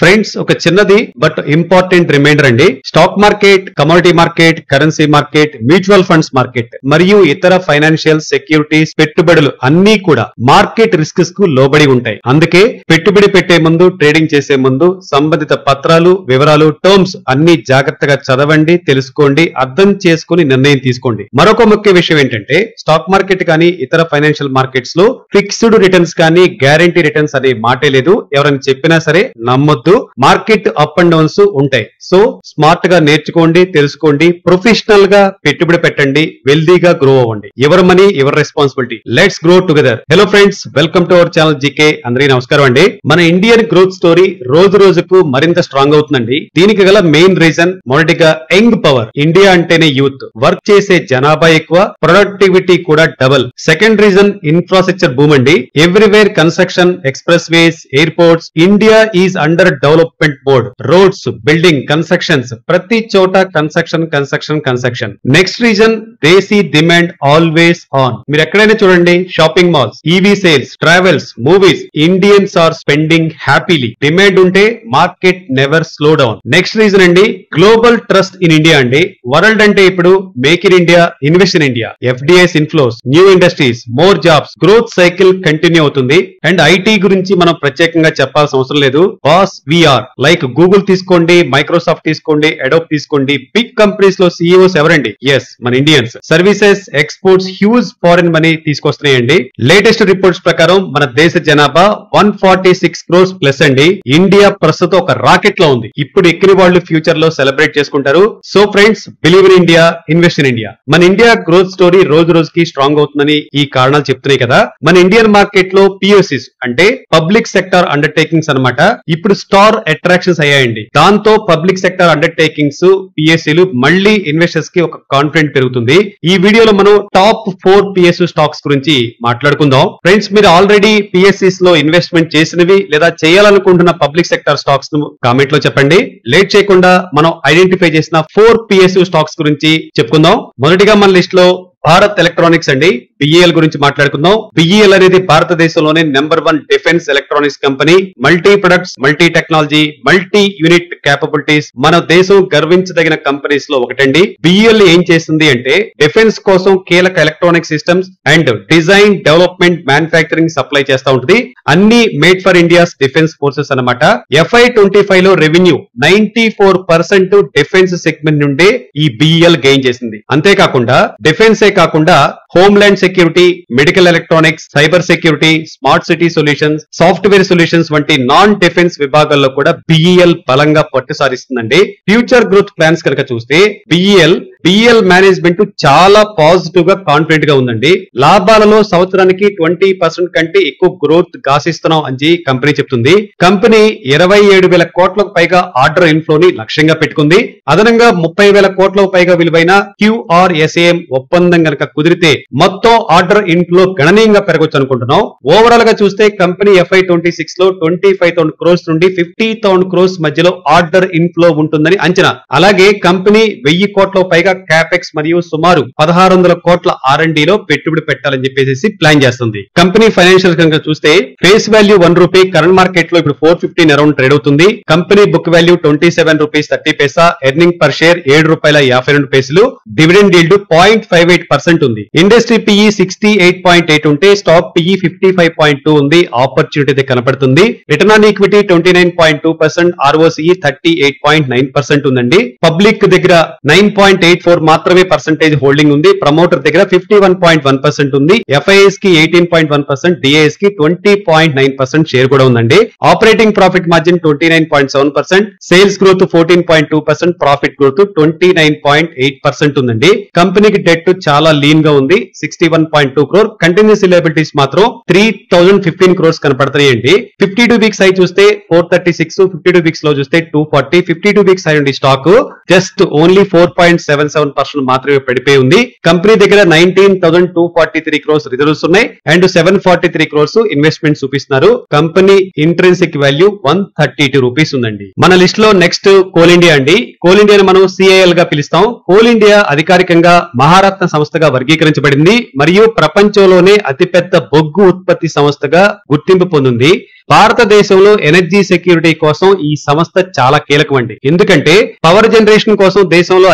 Friends, ఒక చిన్నది but important reminder అండి. Stock market, commodity market, currency market, mutual funds market మరియు ఇతర ఫైనాన్షియల్ సెక్యూరిటీస్ పెట్టుబడులు అన్ని కూడా మార్కెట్ రిస్క్స్ కు లోబడి ఉంటాయి. అందుకే పెట్టుబడి పెట్టే ముందు, ట్రేడింగ్ చేసే ముందు సంబంధిత పత్రాలు, వివరాలు, టర్మ్స్ అన్ని జాగ్రత్తగా చదవండి, తెలుసుకోండి, అర్థం చేసుకుని నిర్ణయం తీసుకోండి. మరొక ముఖ్య విషయం ఏంటంటే, స్టాక్ మార్కెట్ కానీ ఇతర ఫైనాన్షియల్ మార్కెట్స్ లో ఫిక్స్డ్ రిటర్న్స్ కానీ గ్యారంటీ రిటర్న్స్ అనే మాటే లేదు. ఎవరైనా చెప్పినా సరే నమ్మొద్దు. మార్కెట్ అప్ అండ్ డౌన్స్ ఉంటాయి. సో స్మార్ట్ గా నేర్చుకోండి, తెలుసుకోండి, ప్రొఫెషనల్ గా పెట్టుబడి పెట్టండి, వెల్దీగా గ్రో అవ్వండి. ఎవరి మనీ ఎవరి responsibility. Let's grow together. Hello friends, welcome to our channel GK. అందరికీ నమస్కారం అండి. మన ఇండియన్ గ్రోత్ స్టోరీ రోజు రోజుకు మరింత స్ట్రాంగ్ అవుతుందండి. దీనికి గల మెయిన్ రీజన్ మొదటిగా యంగ్ పవర్. ఇండియా అంటేనే యూత్. వర్క్ చేసే జనాభా ఎక్కువ, ప్రొడక్టివిటీ కూడా double. Second reason infrastructure boom అండి. Everywhere construction, expressways, airports. India is under development mode. Roads, building, constructions, ప్రతి చోట కన్స్ట్రక్షన్. నెక్స్ట్ రీజన్ దేశీ డిమాండ్ ఆల్వేస్ ఆన్. మీరు ఎక్కడైనా చూడండి, shopping malls, EV sales, travels, movies, Indians are spending happily. Demand ఉంటే market never slow down. Next reason అండి, global trust in India అండి. World అంటే ఇప్పుడు make in India, invest in India, FDIs inflows, new industries, more jobs, growth cycle continue అవుతుంది. And IT గురించి మనం ప్రత్యేకంగా చెప్పాల్సిన అవసరం లేదు. Boss we are. లైక్ గూగుల్ తీసుకోండి, మైక్రోసాఫ్ట్ తీసుకోండి, అడోబ్ తీసుకోండి. బిగ్ కంపెనీస్ లో సీఈఓస్ ఎవరండి? ఎస్, మన Indians. Services, exports huge foreign money తీసుకొస్తున్నాయండి. లేటెస్ట్ రిపోర్ట్స్ ప్రకారం మన దేశ జనాభా 146 crores ప్లస్ అండి. ఇండియా ప్రస్తుతం ఒక రాకెట్ లో ఉంది. ఇప్పుడు ఎక్కిన వాళ్ళు ఫ్యూచర్ లో సెలబ్రేట్ చేసుకుంటారు. So friends, believe in India, invest in India. మన ఇండియా గ్రోత్ స్టోరీ రోజు రోజుకి స్ట్రాంగ్ అవుతుందని ఈ కారణాలు చెప్తున్నాయి కదా. మన ఇండియన్ మార్కెట్ లో పిఎస్సిస్ అంటే పబ్లిక్ సెక్టార్ అండర్టేకింగ్స్ అన్నమాట ఇప్పుడు స్టార్ అట్రాక్షన్స్ అయ్యాయండి. దాంతో పబ్లిక్ సెక్టార్ అండర్టేకింగ్స్, పిఎస్సీలు మళ్ళీ ఇన్వెస్టర్స్ కి ఒక కాన్ఫిడెంట్ పెరుగుతుంది. ఈ వీడియోలో మనం టాప్ 4 పిఎస్యు స్టాక్స్ గురించి మాట్లాడుకుందాం. ఫ్రెండ్స్, మీరు ఆల్రెడీ పిఎస్సిస్ లో ఇన్వెస్ట్మెంట్ చేసినవి లేదా చేయాలనుకుంటున్న పబ్లిక్ సెక్టార్ స్టాక్స్ కామెంట్ లో చెప్పండి. లేట్ చేయకుండా మనం ఐడెంటిఫై చేసిన 4 పిఎస్యు స్టాక్స్ గురించి చెప్పుకుందాం. మొదటిగా మన లిస్ట్ లో భారత్ ఎలక్ట్రానిక్స్ అండి. బిఈఎల్ గురించి మాట్లాడుకుందాం. బిఈఎల్ అనేది భారతదేశంలోనే number 1 defence electronics company. Multi products, multi technology, multi unit capabilities, మన దేశం గర్వించదగిన కంపెనీస్ లో ఒకటండి. బిఈఎల్ ఏం చేస్తుంది అంటే డిఫెన్స్ కోసం కీలక electronic systems and design, development, manufacturing supply చేస్తా ఉంటుంది. అన్ని made for India's defence forces అన్నమాట. FY25 లో రెవెన్యూ 94% డిఫెన్స్ సెగ్మెంట్ నుండే ఈ బిఈఎల్ గెయిన్ చేసింది. అంతేకాకుండా డిఫెన్స్ కాకుండా homeland security, medical electronics, cyber security, smart city solutions, software solutions వంటి నాన్ డిఫెన్స్ విభాగాల్లో కూడా బిఈఎల్ బలంగా పట్టు సారిస్తుందండి. ఫ్యూచర్ గ్రోత్ ప్లాన్స్ కనుక చూస్తే బిఈఎల్ మేనేజ్మెంట్ చాలా పాజిటివ్ గా, కాన్ఫిడెంట్ గా ఉందండి. లాభాలలో సంవత్సరానికి 20% కంటే ఎక్కువ గ్రోత్ ఆశిస్తున్నాం అని కంపెనీ చెప్తుంది. కంపెనీ 27,000 కోట్లకు పైగా ఆర్డర్ ఇన్ఫ్లోని లక్ష్యంగా పెట్టుకుంది. అదనంగా 30,000 కోట్లకు పైగా విలువైన QRSAM ఒప్పందం కనుక కుదిరితే మొత్తం ఆర్డర్ ఇన్ఫ్లో గణనీయంగా పెరగొచ్చు అనుకుంటున్నాం. ఓవరాల్ గా చూస్తే కంపెనీ FY26 లో 25,000 crores నుండి 50,000 crores మధ్యలో ఆర్డర్ ఇన్ఫ్లో ఉంటుందని అంచనా. అలాగే కంపెనీ 1000 కోట్ల పైగా క్యాపెక్స్ మరియు సుమారు 1600 కోట్ల R&D లో పెట్టుబడి పెట్టాలని చెప్పేసి ప్లాన్ చేస్తుంది. కంపెనీ ఫైనాన్షియల్ కనుక చూస్తే face value 1 rupee, current market లో ఇప్పుడు 415 అరౌండ్ ట్రేడ్ అవుతుంది. కంపెనీ బుక్ వాల్యూ 27 రూపీస్ 30 పైసా, ఎర్నింగ్ పర్ షేర్ 7 రూపాయల 52 పైసలు, డివిడెండ్ ఈల్డ్ 0.58% ఉంది. ఇండస్ట్రీ పిఈ 68.8 ఉంటే స్టాక్ పిఈ 55.2 ఉంది. ఆపర్చునిటీ అయితే కనపడుతుంది. రిటర్న్ ఆన్ ఈక్విటీ 29.2%, ROCE 38.9% ఉందండి. పబ్లిక్ దగ్గర 9.84 మాత్రమే పర్సెంటేజ్ హోల్డింగ్ ఉంది. ప్రమోటర్ దగ్గర 51.1% ఉంది. ఎఫ్ఐఎస్ కి 18.1%, డిఐఎస్ కి 20.9% షేర్ కూడా ఉందండి. Operating profit margin 29.7%, sales growth 14.2%, profit growth 29.8% ఉందండి. కంపెనీకి డెట్ చాలా లీన్ గా ఉంది, 61.2 crore. కంటిన్యూస్ లయబిలిటీస్ మాత్రం 3015 crores కనపడుతున్నాయండి. 52 వీక్స్ హై చూస్తే 436, 52 వీక్స్ లో చూస్తే 240. 52 వీక్స్ హై ఉండి స్టాక్ జస్ట్ ఓన్లీ 4.77% మాత్రమే పడిపోయి ఉంది. కంపెనీ దగ్గర 19,243 crores రిజర్వ్స్ ఉన్నాయి అండ్ 743 crores ఇన్వెస్ట్మెంట్ చూపిస్తున్నారు. కంపెనీ ఇంట్రెన్సిక్ వాల్యూ 132 రూపీస్ ఉందండి. మన లిస్ట్ లో నెక్స్ట్ కోల్ ఇండియా అండి. కోల్ ఇండియాను మనం CIL గా పిలుస్తాం. కోల్ ఇండియా అధికారికంగా మహారత్న సంస్థగా వర్గీకరించబడింది మరియు ప్రపంచంలోనే అతిపెద్ద బొగ్గు ఉత్పత్తి సంస్థగా గుర్తింపు పొందింది. భారతదేశంలో ఎనర్జీ సెక్యూరిటీ కోసం ఈ సంస్థ చాలా కీలకం అండి. ఎందుకంటే పవర్ జనరేషన్ కోసం దేశంలో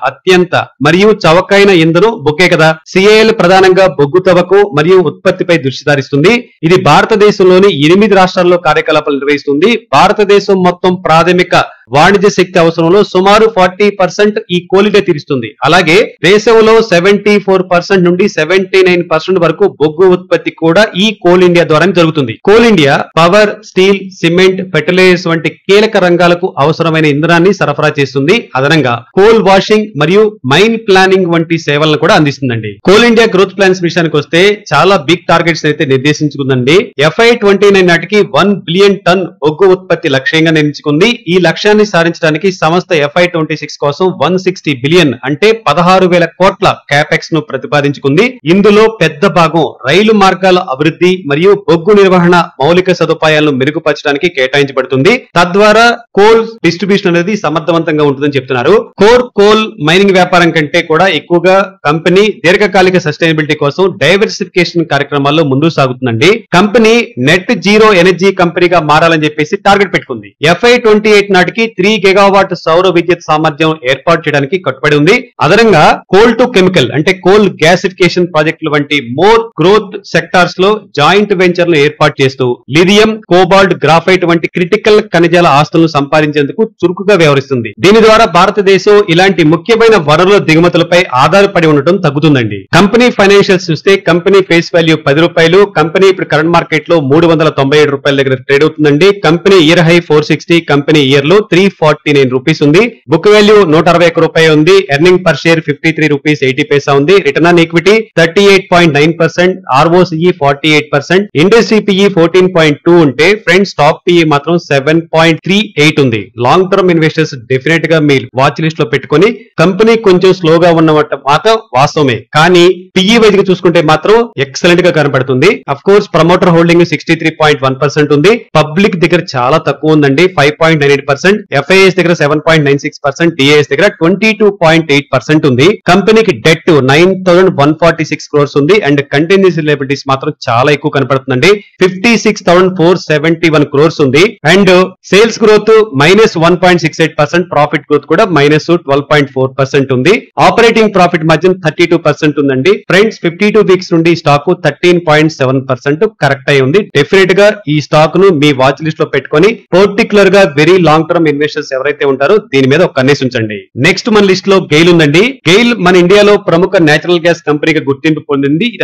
అత్యంత మరియు చవకైన ఇంధనం బొగ్గే కదా. సిఐఎల్ ప్రధానంగా బొగ్గు తవ్వకం మరియు ఉత్పత్తిపై దృష్టి సారిస్తుంది. ఇది భారతదేశంలోని 8 రాష్ట్రాల్లో కార్యకలాపాలు నిర్వహిస్తుంది. భారతదేశం మొత్తం ప్రాథమిక వాణిజ్య శక్తి అవసరంలో సుమారు 40% ఈ కోల్ ఇండియా తీరుస్తుంది. అలాగే దేశంలో 74% నుండి 79% వరకు బొగ్గు ఉత్పత్తి కూడా ఈ కోల్ ఇండియా ద్వారానే జరుగుతుంది. Coal India power, steel, cement, fertilisers వంటి కీలక రంగాలకు అవసరమైన ఇంధనాన్ని సరఫరా చేస్తుంది. అదనంగా కోల్ వాషింగ్ మరియు మైన్ ప్లానింగ్ వంటి సేవలను కూడా అందిస్తుందండి. కోల్ ఇండియా గ్రోత్ ప్లాన్స్ విషయానికి వస్తే చాలా బిగ్ టార్గెట్స్ అయితే నిర్దేశించుకుందండి. FY29 నాటికి 1 బిలియన్ టన్ బొగ్గు ఉత్పత్తి లక్ష్యంగా నిర్ణయించుకుంది. ఈ లక్ష్యాన్ని సాధించడానికి సంస్థ FY26 కోసం 160 బిలియన్ అంటే 16,000 కోట్ల క్యాపెక్స్ ను ప్రతిపాదించుకుంది. ఇందులో పెద్ద భాగం రైలు మార్గాల అభివృద్ధి మరియు బొగ్గు నిర్వహణ మౌలిక సదుపాయాలను మెరుగుపరచడానికి కేటాయించబడుతుంది. తద్వారా కోల్ డిస్ట్రిబ్యూషన్ అనేది సమర్థవంతంగా ఉంటుందని చెప్తున్నారు. కోల్ మైనింగ్ వ్యాపారం కంటే కూడా ఎక్కువగా కంపెనీ దీర్ఘకాలిక సస్టైనబిలిటీ కోసం డైవర్సిఫికేషన్ కార్యక్రమాల్లో ముందుకు సాగుతుందండి. కంపెనీ నెట్ జీరో ఎనర్జీ కంపెనీగా మారాలని చెప్పేసి టార్గెట్ పెట్టుకుంది. FY28 నాటికి 3 గిగావాట్ సౌర విద్యుత్ సామర్థ్యం ఏర్పాటు చేయడానికి కట్టుబడి ఉంది. అదనంగా కోల్ టు కెమికల్ అంటే కోల్ గ్యాసిఫికేషన్ ప్రాజెక్టులు వంటి మోర్ గ్రోత్ సెక్టార్స్ లో జాయింట్ వెంచర్లు ఏర్పాటు చేస్తూ లిథియం, కోబాల్ట్, గ్రాఫైట్ వంటి క్రిటికల్ ఖనిజాల ఆస్తులను సంపాదించేందుకు చురుకుగా వ్యవహరిస్తుంది. దీని ద్వారా భారతదేశం ఇలాంటి ముఖ్యమైన వనరుల దిగుమతులపై ఆధారపడి ఉండటం తగ్గుతుందండి. కంపెనీ ఫైనాన్షియల్స్ చూస్తే కంపెనీ ఫేస్ వాల్యూ ₹10. కంపెనీ ఇప్పుడు కరెంట్ మార్కెట్ లో ₹397 దగ్గర ట్రేడ్ అవుతుందండి. Company year high 460, company year లో ₹349 ఉంది. బుక్ వాల్యూ ₹161 ఉంది. ఎర్నింగ్ పర్ షేర్ ₹53.80 ఉంది. Return on equity 38.9%, ROCE 48%, industry PE 14.2 ఉంటే ఫ్రెండ్స్ స్టాక్ PE మాత్రం 7.38 ఉంది. లాంగ్ టర్మ్ ఇన్వెస్టర్స్ డెఫినెట్ గా మీ వాచ్ లిస్ట్ లో పెట్టుకొని కంపెనీ కొంచెం స్లోగా ఉన్నమాట మాత్రం వాస్తవమే, కానీ PE వైజ్ గా చూసుకుంటే మాత్రం ఎక్సలెంట్ గా కనబడుతుంది. అఫ్ కోర్స్ ప్రమోటర్ హోల్డింగ్ 63.1% ఉంది. పబ్లిక్ దగ్గర చాలా తక్కువ ఉందండి, 5.98%, FIS దగ్గర 7.96%, DIS దగ్గర 22.8% ఉంది. కంపెనీకి డెట్ 9,146 crores ఉంది అండ్ కంటిన్యూస్ లయబిలిటీస్ మాత్రం చాలా ఎక్కువ కనపడుతుందండి, 56,471 crores ఉంది. And sales growth -1.68%, profit growth కూడా -12.4% ఉంది. ఆపరేటింగ్ ప్రాఫిట్ మార్జిన్ 32% ఉందండి. ఫ్రెండ్స్ 52 వీక్స్ నుండి స్టాక్ 13.7% కరెక్ట్ అయి ఉంది. డెఫినెట్ గా ఈ స్టాక్ ను మీ వాచ్ లిస్ట్ లో పెట్టుకొని పర్టికులర్ గా వెరీ లాంగ్ టర్మ్ ఇన్వెస్టర్స్ ఎవరైతే ఉంటారో దీని మీద ఒక కన్నేసి ఉంచండి. నెక్స్ట్ మన లిస్ట్ లో గెయిల్ ఉందండి. గెయిల్ మన ఇండియాలో ప్రముఖ నేచురల్ గ్యాస్ కంపెనీగా గుర్తింపు పొందింది. ఇది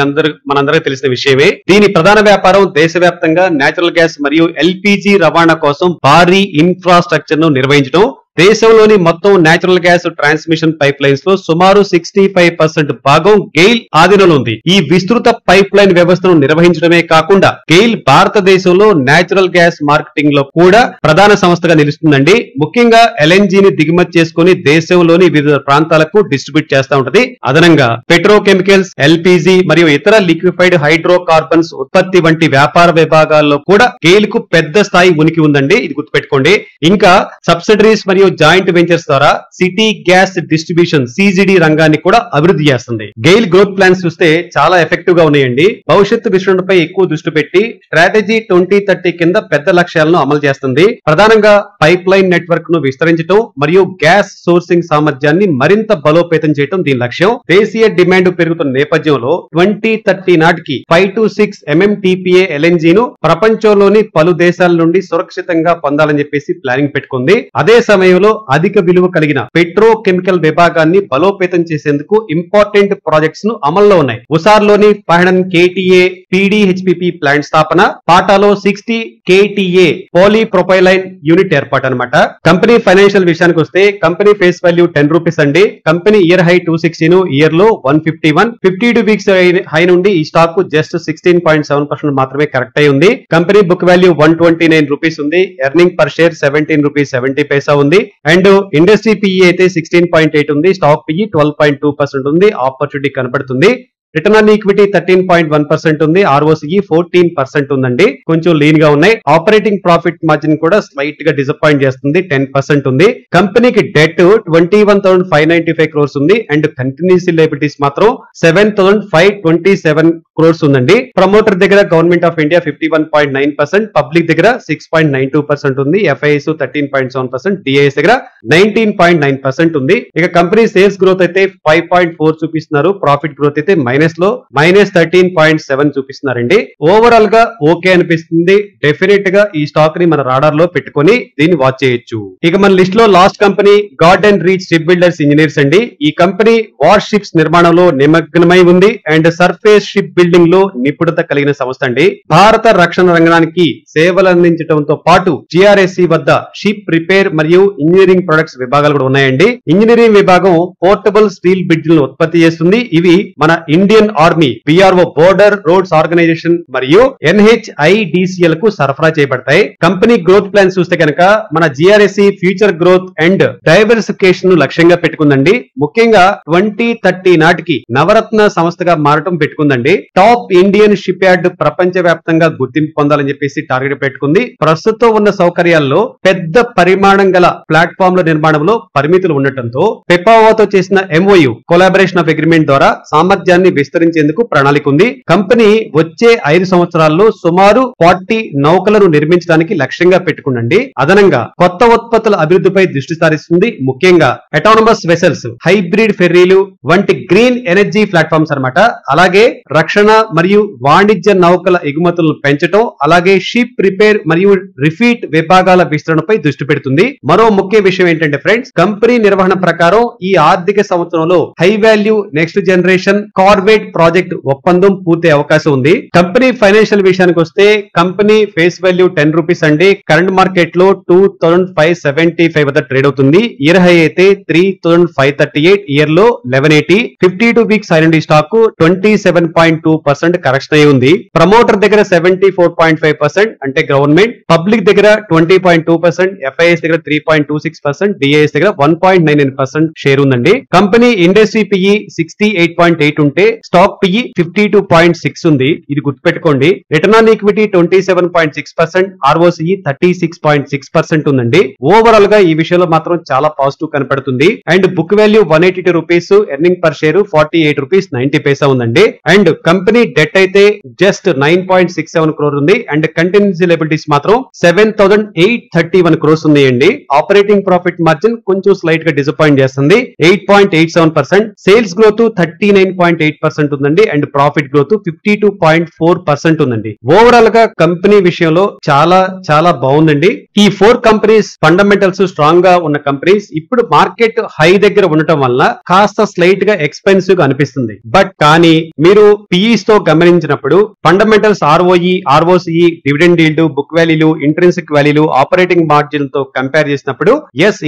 మనందరికీ తెలిసిన విషయమే. దీని ప్రధాన వ్యాపారం దేశవ్యాప్తంగా నేచురల్ గ్యాస్ మరియు LPG రవాణా కోసం భారీ ఇన్ఫ్రాస్ట్రక్చర్ ను నిర్వహించడం. దేశంలోని మొత్తం natural gas transmission pipe lines లో సుమారు 65% భాగం గెయిల్ ఆధీనంలో ఉంది. ఈ విస్తృత పైప్ లైన్ వ్యవస్థను నిర్వహించడమే కాకుండా గెయిల్ భారతదేశంలో నేచురల్ గ్యాస్ మార్కెటింగ్ లో కూడా ప్రధాన సంస్థగా నిలుస్తుందండి. ముఖ్యంగా LNG ని దిగుమతి చేసుకుని దేశంలోని వివిధ ప్రాంతాలకు డిస్ట్రిబ్యూట్ చేస్తా ఉంటది. అదనంగా పెట్రోకెమికల్స్, LPG మరియు ఇతర లిక్విఫైడ్ హైడ్రోకార్బన్స్ ఉత్పత్తి వంటి వ్యాపార విభాగాల్లో కూడా గెయిల్ కు పెద్ద స్థాయి ఉనికి ఉందండి, ఇది గుర్తుపెట్టుకోండి. ఇంకా సబ్సిడరీస్ మరియు జాయింట్ వెంచర్స్ ద్వారా సిటీ గ్యాస్ డిస్ట్రిబ్యూషన్ CGD రంగాన్ని కూడా అభివృద్ధి చేస్తుంది. గెయిల్ గ్రోత్ ప్లాన్స్ చూస్తే చాలా ఎఫెక్టివ్ గా ఉన్నాయండి. భవిష్యత్తు విషయంపై ఎక్కువ దృష్టి పెట్టి స్ట్రాటజీ 2030 కింద పెద్ద లక్ష్యాలను అమలు చేస్తుంది. ప్రధానంగా పైప్ లైన్ నెట్వర్క్ ను విస్తరించడం మరియు గ్యాస్ సోర్సింగ్ సామర్థ్యాన్ని మరింత బలోపేతం చేయడం దీని లక్ష్యం. దేశీయ డిమాండ్ పెరుగుతున్న నేపథ్యంలో 2030 నాటికి 5 to 6 MMTPA LNG ను ప్రపంచంలోని పలు దేశాల నుండి సురక్షితంగా పొందాలని చెప్పేసి ప్లానింగ్ పెట్టుకుంది. అదే సమయంలో అధిక విలువ కలిగిన పెట్రోకెమికల్ విభాగాన్ని బలోపేతం చేసేందుకు ఇంపార్టెంట్ ప్రాజెక్ట్స్ ను అమల్లో ఉన్నాయి. ఉసార్లోని 500 KTA PDHPP ప్లాంట్ స్థాపన, పాటాలో 60 KTA పాలీప్రొపైలైన్ యూనిట్ ఏర్పాటు అనమాట. కంపెనీ ఫైనాన్షియల్ విషయానికి వస్తే కంపెనీ ఫేస్ వాల్యూ ₹10 అండి. కంపెనీ ఇయర్ హై 260 ను ఇయర్ లో 151, 52 వీక్స్ హై నుండి ఈ స్టాక్ జస్ట్ 16.7% మాత్రమే కరెక్ట్ అయి ఉంది. కంపెనీ బుక్ వాల్యూ ₹129 ఉంది. ఎర్నింగ్ పర్ షేర్ ₹17.70 ఉంది. అండ్ ఇండస్ట్రీ PE అయితే 16.8 ఉంది. స్టాక్ PE 12.2% ఉంది. ఆపర్చునిటీ కనబడుతుంది. రిటర్న్ ఆన్ ఈక్విటీ 13.1% ఉంది. ROCE 14% ఉందండి. కొంచెం లీన్ గా ఉన్నాయి. ఆపరేటింగ్ ప్రాఫిట్ మార్జిన్ కూడా స్లైట్ గా డిసప్పాయింట్ చేస్తుంది. 10% ఉంది. కంపెనీకి డెట్ 21,595 crores ఉంది. అండ్ కంటిన్యూస్ లయబిలిటీస్ మాత్రం 7,527 crores ఉందండి. ప్రమోటర్ దగ్గర గవర్నమెంట్ ఆఫ్ ఇండియా 51.9%, పబ్లిక్ దగ్గర 6.92% ఉంది. FIS 13.7%, DIS దగ్గర 19.9% ఉంది. ఇక కంపెనీ సేల్స్ గ్రోత్ అయితే 5.4 చూపిస్తున్నారు. ప్రాఫిట్ గ్రోత్ అయితే -13.7 చూపిస్తున్నారండి. ఓవరాల్ గా ఓకే అనిపిస్తుంది. డెఫినెట్ గా ఈ స్టాక్ ని మన రాడార్ లో పెట్టుకొని దీన్ని వాచ్ చేయొచ్చు. ఇక మన లిస్ట్ లో last company garden reach ship builders engineers అండి. ఈ కంపెనీ వార్ షిప్స్ నిర్మాణంలో నిమగ్నమై ఉంది అండ్ సర్ఫేస్ షిప్ బిల్డింగ్ లో నిపుణత కలిగిన సంస్థ అండి. భారత రక్షణ రంగానికి సేవలు అందించడంతో పాటు GRSC వద్ద షిప్ రిపేర్ మరియు ఇంజనీరింగ్ ప్రొడక్ట్స్ విభాగాలు కూడా ఉన్నాయండి. ఇంజనీరింగ్ విభాగం పోర్టబుల్ స్టీల్ బ్రిడ్జ్లను ఉత్పత్తి చేస్తుంది. ఇవి మన Indian army, PRO border roads organisation మరియు NHIDCL కు సరఫరా చేయబడతాయి. కంపెనీ గ్రోత్ ప్లాన్స్ చూస్తే కనుక మన GRSC future growth and diversification లక్ష్యంగా పెట్టుకుందండి. ముఖ్యంగా 2030 నాటికి నవరత్న సంస్థగా మారటం పెట్టుకుందండి. టాప్ ఇండియన్ షిప్ యార్డ్ ప్రపంచ వ్యాప్తంగా గుర్తింపు పొందాలని చెప్పేసి టార్గెట్ పెట్టుకుంది. ప్రస్తుతం ఉన్న సౌకర్యాల్లో పెద్ద పరిమాణం గల ప్లాట్ఫామ్ల నిర్మాణంలో పరిమితులు ఉండటంతో పెపావాతో చేసిన MOU కొలాబరేషన్ ఆఫ్ అగ్రిమెంట్ ద్వారా సామర్థ్యాన్ని విస్తరించేందుకు ప్రణాళిక ఉంది. కంపెనీ వచ్చే 5 సంవత్సరాల్లో సుమారు 40 నౌకలను నిర్మించడానికి లక్ష్యంగా పెట్టుకుందండి. అదనంగా కొత్త ఉత్పత్తుల అభివృద్ధిపై దృష్టి సారిస్తుంది. ముఖ్యంగా అటానమస్ వెసల్స్, హైబ్రిడ్ ఫెర్రీలు వంటి గ్రీన్ ఎనర్జీ ప్లాట్ఫామ్స్ అన్నమాట. అలాగే రక్షణ మరియు వాణిజ్య నౌకల ఎగుమతులను పెంచడం, అలాగే షిప్ రిపేర్ మరియు రిఫీట్ విభాగాల విస్తరణపై దృష్టి పెడుతుంది. మరో ముఖ్య విషయం ఏంటంటే ఫ్రెండ్స్, కంపెనీ నిర్వహణ ప్రకారం ఈ ఆర్థిక సంవత్సరంలో high value next generation కార్వేట్ project ఒప్పందం పూర్తి అవకాశం ఉంది. కంపెనీ ఫైనాన్షియల్ విషయానికి వస్తే కంపెనీ ఫేస్ వాల్యూ 10 రూపీస్ అండి. కరెంట్ మార్కెట్ లో 2,575 వద్ద ట్రేడ్ అవుతుంది. ఇయర్ హై అయితే 3,538, ఇయర్ లో 1180. 52 వీక్స్ ఐరన్ స్టాక్ 27.2% కరెక్షన్ అయి ఉంది. ప్రమోటర్ దగ్గర 74.5% అంటే గవర్నమెంట్, పబ్లిక్ దగ్గర 20.2%, FIS దగ్గర 3.26%, DIS దగ్గర 1.99% షేర్ ఉందండి. కంపెనీ ఇండస్ట్రీ PE 68.8 ఉంటే స్టాక్ PE 52.6 ఉంది. ఇది గుర్తుపెట్టుకోండి. రిటర్న్ ఆన్ ఈక్విటీ 27.6%, ROCE 36.6% ఉందండి. ఓవరాల్ గా ఈ విషయంలో మాత్రం చాలా పాజిటివ్ కనపడుతుంది. And book value 182 rupees, earning per share 48 rupees 90 పైసా ఉందండి. అండ్ కంపెనీ డెట్ అయితే జస్ట్ 9.67 crore ఉంది. అండ్ కంటిన్యూస్ లయబిలిటీస్ మాత్రం 7,831 crores ఉన్నాయండి. ఆపరేటింగ్ ప్రాఫిట్ మార్జిన్ కొంచెం స్లైట్ గా డిసప్పాయింట్ చేస్తుంది. 8.87%, సేల్స్ గ్రోత్ 39.8% ఉందండి. అండ్ ప్రాఫిట్ గ్రోత్ 52.4% ఉందండి. ఓవరాల్ గా కంపెనీ విషయంలో చాలా చాలా బాగుందండి. ఈ 4 కంపెనీస్ ఫండమెంటల్స్ స్ట్రాంగ్ గా ఉన్న కంపెనీస్ ఇప్పుడు మార్కెట్ హై దగ్గర ఉండటం వల్ల కాస్త స్లైట్ గా ఎక్స్పెన్సివ్ గా అనిపిస్తుంది. బట్ కానీ మీరు PEs తో గమనించినప్పుడు fundamentals ROE, ROCE, dividend yield, book వాల్యూలు, ఇంట్రిన్సిక్ వాల్యూలు, ఆపరేటింగ్ మార్జిన్ తో కంపేర్ చేసినప్పుడు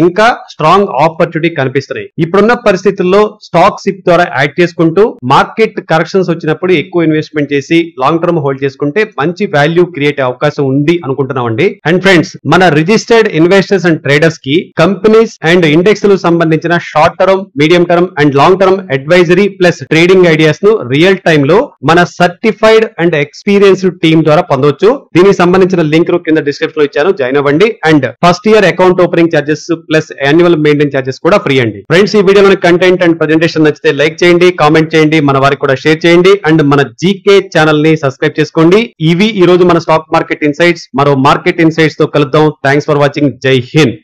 ఇంకా స్ట్రాంగ్ ఆపర్చునిటీ కనిపిస్తున్నాయి. ఇప్పుడున్న పరిస్థితుల్లో స్టాక్ సిప్ ద్వారా యాడ్ చేసుకుంటూ మార్కెట్ కరెక్షన్స్ వచ్చినప్పుడు ఎక్కువ ఇన్వెస్ట్మెంట్ చేసి లాంగ్ టర్మ్ హోల్డ్ చేసుకుంటే మంచి వాల్యూ క్రియేట్ అవకాశం ఉంది అనుకుంటున్నామండి. అండ్ ఫ్రెండ్స్, మన రిజిస్టర్డ్ ఇన్వెస్టర్స్ అండ్ ట్రేడర్స్ కి కంపెనీస్ అండ్ ఇండెక్స్ లకు సంబంధించిన short term, medium term and long term advisory plus trading ideas ను రియల్ టైమ్ లో మన సర్టిఫైడ్ అండ్ ఎక్స్పీరియన్స్డ్ టీమ్ ద్వారా పొందవచ్చు. దీనికి సంబంధించిన లింక్ కింద డిస్క్రిప్షన్ లో ఇచ్చాను, జాయిన్ అవ్వండి. And first year account opening charges plus annual maintenance charges కూడా ఫ్రీ అండి. ఫ్రెండ్స్, ఈ వీడియోలోని కంటెంట్ అండ్ ప్రెజెంటేషన్ నచ్చితే లైక్ చేయండి, కామెంట్ చేయండి, మన వారికి కూడా షేర్ చేయండి. అండ్ మన GK ఛానల్ ని సబ్స్క్రైబ్ చేసుకోండి. ఇవి ఈ రోజు మన స్టాక్ మార్కెట్ ఇన్సైట్స్. మరో మార్కెట్ ఇన్సైట్స్ తో కలుద్దాం. Thanks for watching. జై హింద్.